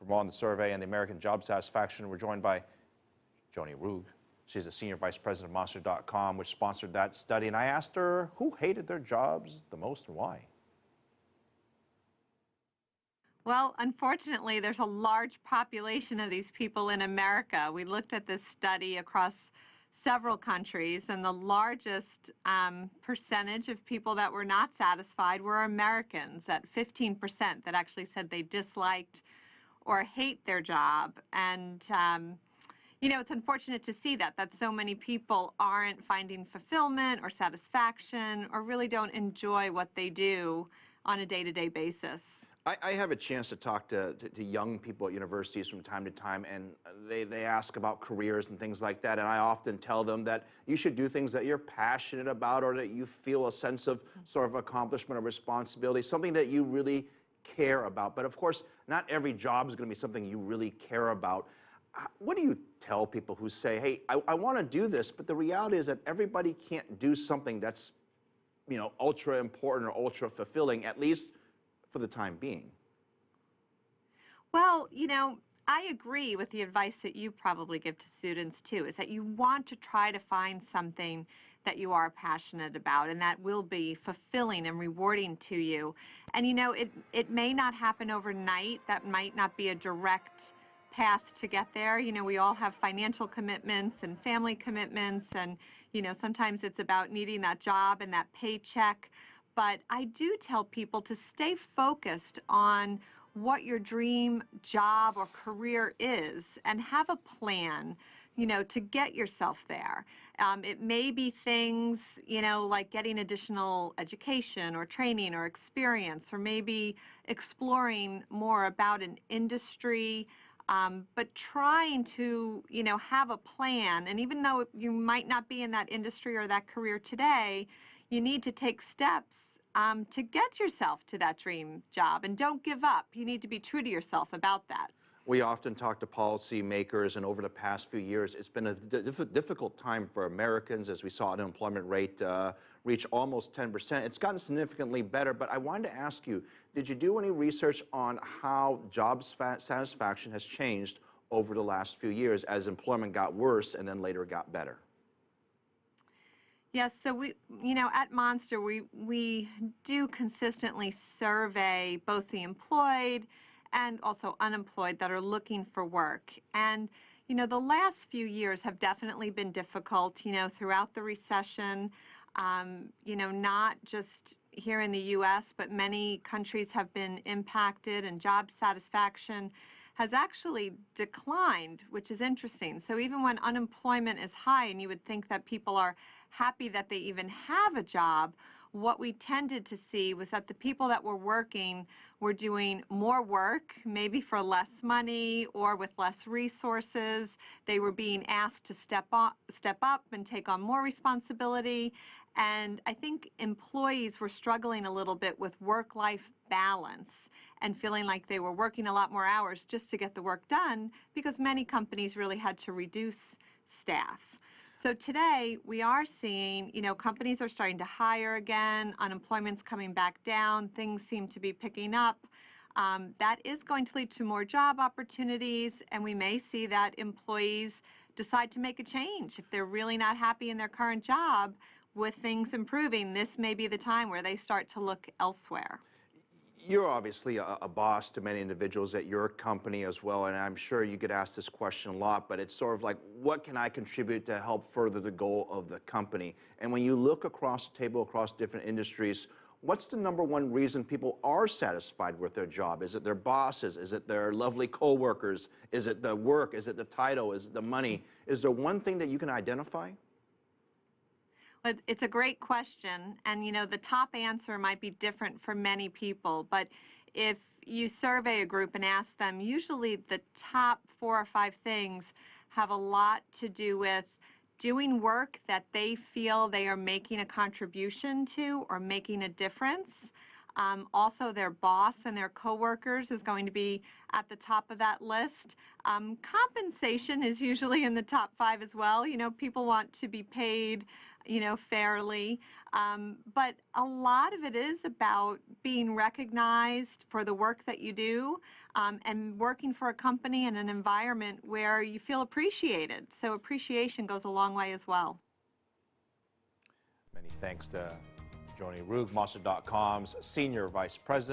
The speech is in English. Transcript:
For more on the survey and the American job satisfaction, we're joined by Joanie Ruge. She's the Senior Vice President of Monster.com, which sponsored that study. And I asked her who hated their jobs the most and why. Well, unfortunately, there's a large population of these people in America. We looked at this study across several countries, and the largest percentage of people that were not satisfied were Americans, at 15% that actually said they disliked or hate their job. And you know, it's unfortunate to see that so many people aren't finding fulfillment or satisfaction or really don't enjoy what they do on a day-to-day basis. I have a chance to talk to young people at universities from time to time, and they ask about careers and things like that, and I often tell them that you should do things that you're passionate about or that you feel a sense of sort of accomplishment or responsibility, something that you really care about. But of course, not every job is going to be something you really care about. What do you tell people who say, hey, I want to do this, but the reality is that everybody can't do something that's, you know, ultra important or ultra fulfilling, at least for the time being? Well, you know, I agree with the advice that you probably give to students too, is that you want to try to find something that you are passionate about and that will be fulfilling and rewarding to you. And you know, it may not happen overnight. That might not be a direct path to get there. You know, we all have financial commitments and family commitments, and you know, sometimes it's about needing that job and that paycheck. But I do tell people to stay focused on what your dream job or career is and have a plan, you know, to get yourself there. It may be things, you know, like getting additional education or training or experience, or maybe exploring more about an industry, but trying to, you know, have a plan. And even though you might not be in that industry or that career today, you need to take steps to get yourself to that dream job, and don't give up. You need to be true to yourself about that. We often talk to policymakers, and over the past few years, it's been a difficult time for Americans, as we saw unemployment rate reach almost 10%. It's gotten significantly better, but I wanted to ask you, did you do any research on how job satisfaction has changed over the last few years as employment got worse and then later got better? Yes, so we, you know, at Monster, we do consistently survey both the employed and also unemployed that are looking for work. And, you know, the last few years have definitely been difficult, you know, throughout the recession, you know, not just here in the U.S., but many countries have been impacted, and job satisfaction has actually declined, which is interesting. So even when unemployment is high and you would think that people are happy that they even have a job, what we tended to see was that the people that were working were doing more work, maybe for less money or with less resources. They were being asked to step up and take on more responsibility. And I think employees were struggling a little bit with work-life balance and feeling like they were working a lot more hours just to get the work done, because many companies really had to reduce staff. So today we are seeing, you know, companies are starting to hire again, unemployment's coming back down, things seem to be picking up. That is going to lead to more job opportunities, and we may see that employees decide to make a change. If they're really not happy in their current job, with things improving, this may be the time where they start to look elsewhere. You're obviously a boss to many individuals at your company as well, and I'm sure you get asked this question a lot, but it's sort of like, what can I contribute to help further the goal of the company? And when you look across the table, across different industries, what's the #1 reason people are satisfied with their job? Is it their bosses? Is it their lovely coworkers? Is it the work? Is it the title? Is it the money? Is there one thing that you can identify? It's a great question, and you know, the top answer might be different for many people, but if you survey a group and ask them, usually the top 4 or 5 things have a lot to do with doing work that they feel they are making a contribution to or making a difference. Also, their boss and their coworkers is going to be at the top of that list. Compensation is usually in the top 5 as well. You know, people want to be paid, you know, fairly. But a lot of it is about being recognized for the work that you do. and working for a company and an environment where you feel appreciated. So appreciation goes a long way as well. Many thanks to Joanie Ruge, Monster.com's Senior Vice President.